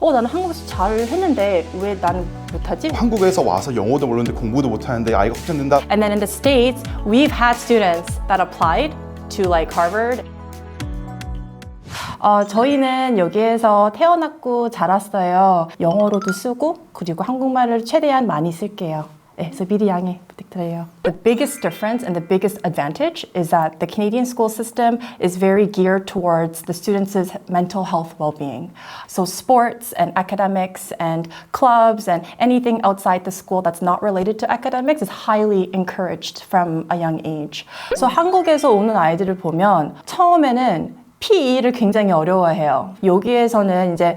나는 한국에서 잘 했는데 왜 나는 못하지? 한국에서 와서 영어도 모르는데 공부도 못하는데 아이가 걱정된다. And then in the States, we've had students that applied to like Harvard. 저희는 여기에서 태어났고 자랐어요. 영어로도 쓰고 그리고 한국말을 최대한 많이 쓸게요. 네, 그래서 미리 양해 부탁드려요. The biggest difference and the biggest advantage is that the Canadian school system is very geared towards the students' mental health well-being. So sports and academics and clubs and anything outside the school that's not related to academics is highly encouraged from a young age. So 한국에서 오는 아이들을 보면 처음에는 PE를 굉장히 어려워해요. 여기에서는 이제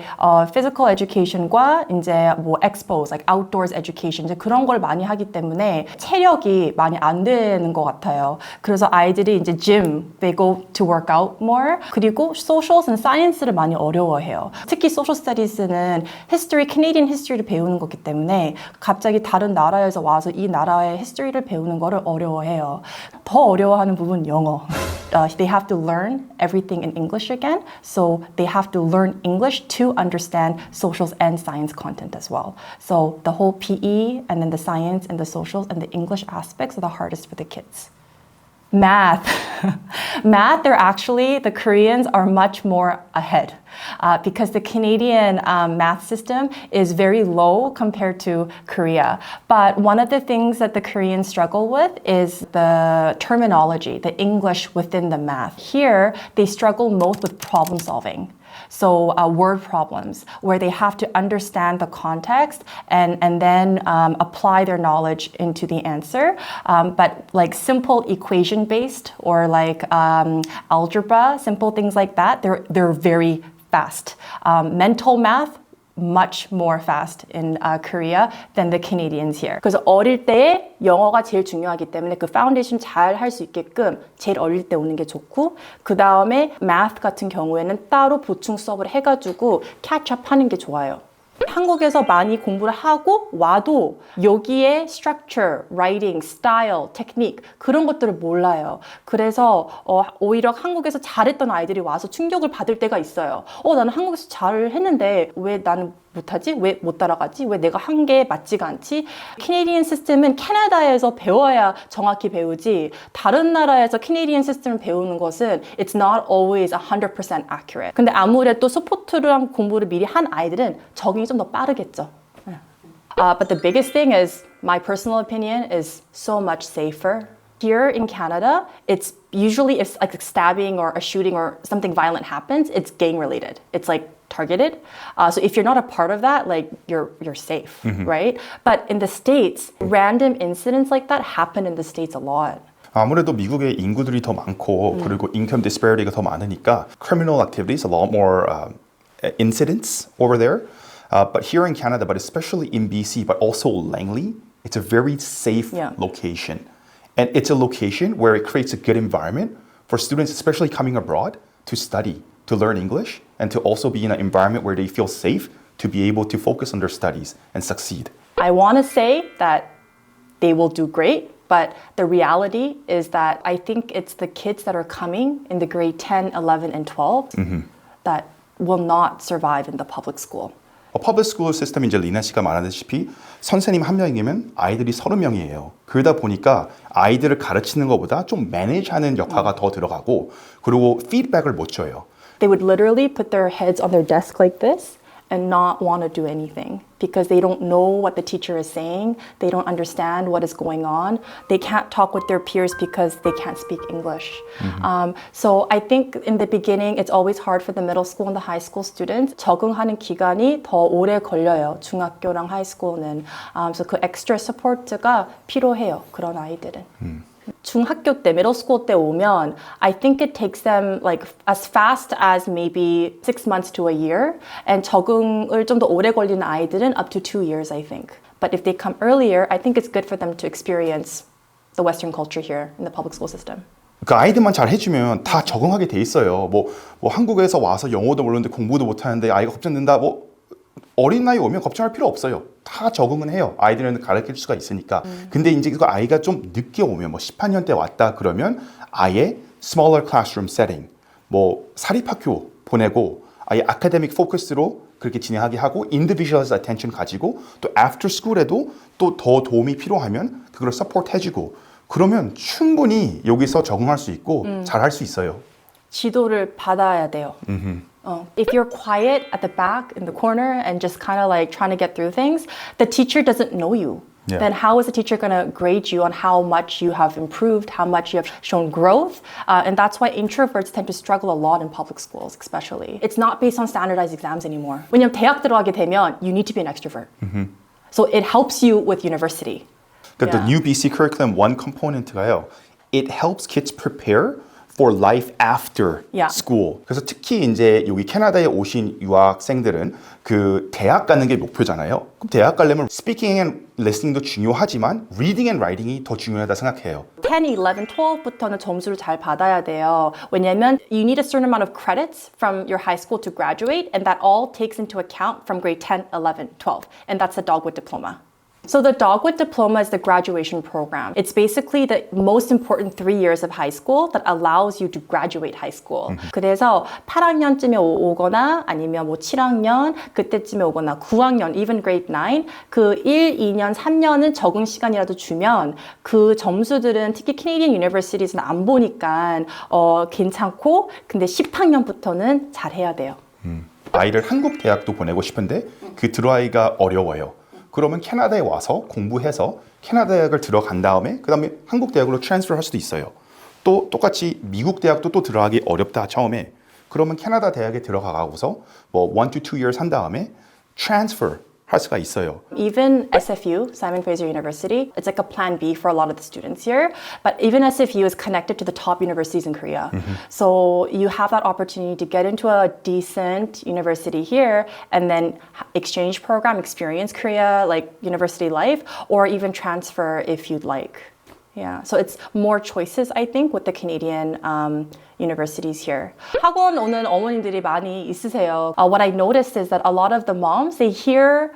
physical education과 이제 뭐 expos, like outdoors education 이제 그런 걸 많이 하기 때문에 체력이 많이 안 되는 것 같아요. 그래서 아이들이 이제 gym, they go to work out more. 그리고 socials and science를 많이 어려워해요. 특히 social studies는 history, Canadian history를 배우는 거기 때문에 갑자기 다른 나라에서 와서 이 나라의 history를 배우는 거를 어려워해요. 더 어려워하는 부분은 영어. They have to learn everything in English again, so they have to learn English to understand socials and science content as well. So the whole PE and then the science and the socials and the English aspects are the hardest for the kids. Math. Math, the Koreans are much more ahead because the Canadian math system is very low compared to Korea. But one of the things that the Koreans struggle with is the terminology, the English within the math. Here, they struggle most with problem solving. So word problems where they have to understand the context and then apply their knowledge into the answer. But like simple equation based or like algebra, simple things like that, they're very fast. Mental math, much more fast in Korea than the Canadians here. 그래서 어릴 때에 영어가 제일 중요하기 때문에 그 파운데이션 잘 할 수 있게끔 제일 어릴 때 오는 게 좋고 그 다음에 math 같은 경우에는 따로 보충 수업을 해가지고 catch-up 하는 게 좋아요. 한국에서 많이 공부를 하고 와도 여기에 structure, writing, style, technique 그런 것들을 몰라요. 그래서 오히려 한국에서 잘했던 아이들이 와서 충격을 받을 때가 있어요. 나는 한국에서 잘 했는데 왜 나는 못하지? 왜 못 따라가지? 왜 내가 한 게 맞지가 않지? 캐네디언 시스템은 캐나다에서 배워야 정확히 배우지 다른 나라에서 캐네디언 시스템을 배우는 것은 it's not always 100% accurate. 근데 아무래도 서포트랑 공부를 미리 한 아이들은 적응이 좀 더 빠르겠죠. But the biggest thing is, my personal opinion, is so much safer. Here in Canada, it's usually if like a stabbing or a shooting or something violent happens, it's gang related. It's like targeted. So if you're not a part of that, like you're safe, right? But in the States, random incidents like that happen in the States a lot. 아무래도 미국에 인구들이 더 많고 그리고 income disparity가 더 많으니까 criminal activities, a lot more incidents over there. But here in Canada, but especially in BC, but also Langley, it's a very safe location. And it's a location where it creates a good environment for students, especially coming abroad, to study, to learn English, and to also be in an environment where they feel safe to be able to focus on their studies and succeed. I want to say that they will do great, but the reality is that I think it's the kids that are coming in the grade 10, 11, and 12 that will not survive in the public school. 퍼블릭 스쿨 시스템이 이제 리나 씨가 말하다시피 선생님 한 명이면 아이들이 30명이에요. 그러다 보니까 아이들을 가르치는 것보다 좀 매니지하는 역할이 더 들어가고 그리고 피드백을 못 줘요. They would literally put their heads on their desk like this and not want to do anything because they don't know what the teacher is saying. They don't understand what is going on. They can't talk with their peers because they can't speak English. So I think in the beginning, it's always hard for the middle school and the high school students. 적응하는 기간이 더 오래 걸려요. 중학교랑 하이스쿨은. So 그 extra support가 필요해요. 그런 아이들은. 중학교 때, middle school 때 오면 I think it takes them like as fast as maybe 6 months to a year and 적응을 좀 더 오래 걸리는 아이들은 up to 2 years, I think. But if they come earlier, I think it's good for them to experience the Western culture here in the public school system. 그 아이들만 잘 해주면 다 적응하게 돼 있어요. 뭐 한국에서 와서 영어도 모르는데 공부도 못하는데 아이가 걱정된다. 어린 나이 오면 걱정할 필요 없어요. 다 적응은 해요. 아이들은 가르칠 수가 있으니까. 근데 이제 그 아이가 좀 늦게 오면 10학년 때 왔다 그러면 아예 smaller classroom setting, 사립학교 보내고 아예 academic focus로 그렇게 진행하게 하고 individualized attention 가지고 또 after school에도 또 더 도움이 필요하면 그걸 서포트 해주고 그러면 충분히 여기서 적응할 수 있고 잘할 수 있어요. 지도를 받아야 돼요. If you're quiet at the back in the corner and just kind of like trying to get through things, the teacher doesn't know you. Yeah. Then how is the teacher going to grade you on how much you have improved, how much you have shown growth? And that's why introverts tend to struggle a lot in public schools, especially. It's not based on standardized exams anymore. 왜냐면 대학 들어가게 되면 you need to be an extrovert. So it helps you with university. 그러니까 Yeah. the new BC curriculum one component가요. It helps kids prepare for life after Yeah. school. 그래서 특히 이제 여기 캐나다에 오신 유학생들은 그 대학 가는 게 목표잖아요. 그럼 대학 가려면 speaking and listening도 중요하지만 reading and writing이 더 중요하다 생각해요. 10, 11, 12부터는 점수를 잘 받아야 돼요. 왜냐면 you need a certain amount of credits from your high school to graduate, and that all takes into account from grade 10, 11, 12, and that's the Dogwood Diploma. So the Dogwood Diploma is the graduation program. It's basically the most important 3 years of high school that allows you to graduate high school. 그래서 8학년쯤에 오거나 아니면 뭐 7학년 그때쯤에 오거나 9학년, even grade 9, 그 1, 2년, 3년은 적응 시간이라도 주면 그 점수들은 특히 Canadian Universities는 안 보니까 괜찮고 근데 10학년부터는 잘해야 돼요. 아이를 한국 대학도 보내고 싶은데 그 들어가기가 어려워요. 그러면 캐나다에 와서 공부해서 캐나다 대학을 들어간 다음에 그 다음에 한국 대학으로 트랜스퍼 할 수도 있어요. 또 똑같이 미국 대학도 또 들어가기 어렵다 처음에 그러면 캐나다 대학에 들어가고서 뭐 1 to 2 years 한 다음에 트랜스퍼 할 수가 있어요. Even SFU, Simon Fraser University, it's like a plan B for a lot of the students here. But even SFU is connected to the top universities in Korea. So you have that opportunity to get into a decent university here and then exchange program, experience Korea, like university life, or even transfer if you'd like. Yeah, so it's more choices, I think, with the Canadian universities here. 학원 오는 어머님들이 많이 있으세요. What I noticed is that a lot of the moms, they hear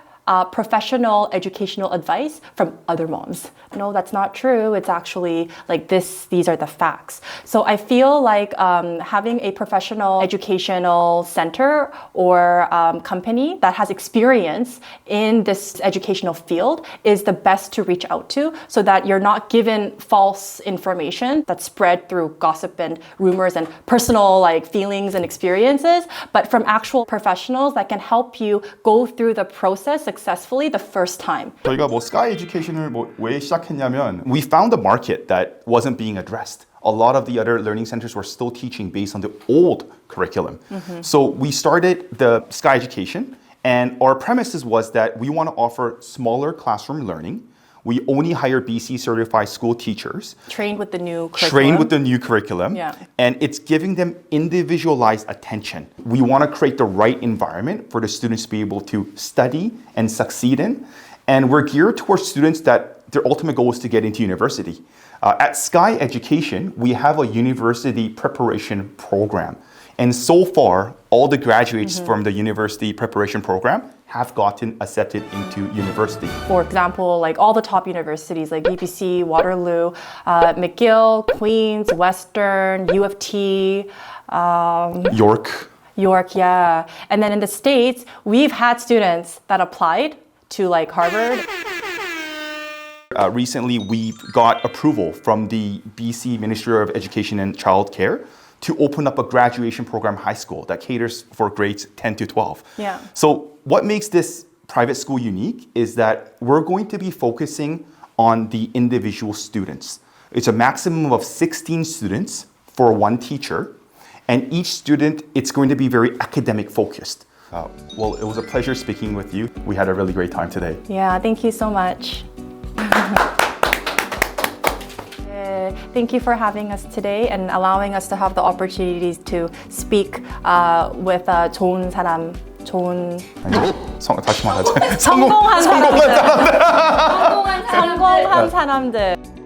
professional educational advice from other moms. No, that's not true. It's actually like these are the facts. So I feel like having a professional educational center or company that has experience in this educational field is the best to reach out to so that you're not given false information that's spread through gossip and rumors and personal like feelings and experiences, but from actual professionals that can help you go through the process successfully the first time. 저희가 뭐 Sky Education을 왜 시작했냐면 we found a market that wasn't being addressed. A lot of the other learning centers were still teaching based on the old curriculum. So we started the Sky Education and our premises was that we want to offer smaller classroom learning. We only hire BC certified school teachers. Trained with the new curriculum. Trained with the new curriculum. Yeah. And it's giving them individualized attention. We want to create the right environment for the students to be able to study and succeed in. And we're geared towards students that their ultimate goal is to get into university. At Sky Education, we have a university preparation program. And so far, all the graduates from the university preparation program have gotten accepted into university. For example, like all the top universities like UBC, Waterloo, McGill, Queen's, Western, U of T, York. York, yeah. And then in the States, we've had students that applied to like Harvard. Recently, we got approval from the BC Ministry of Education and Child Care to open up a graduation program high school that caters for grades 10 to 12. Yeah. So what makes this private school unique is that we're going to be focusing on the individual students. It's a maximum of 16 students for one teacher, and each student, it's going to be very academic focused. Well, it was a pleasure speaking with you. We had a really great time today. Yeah, thank you so much. Thank you for having us today and allowing us to have the opportunities to speak with 좋은 사람, 좋은 다시 말하자. 성공한 사람들. 성공한 사람들.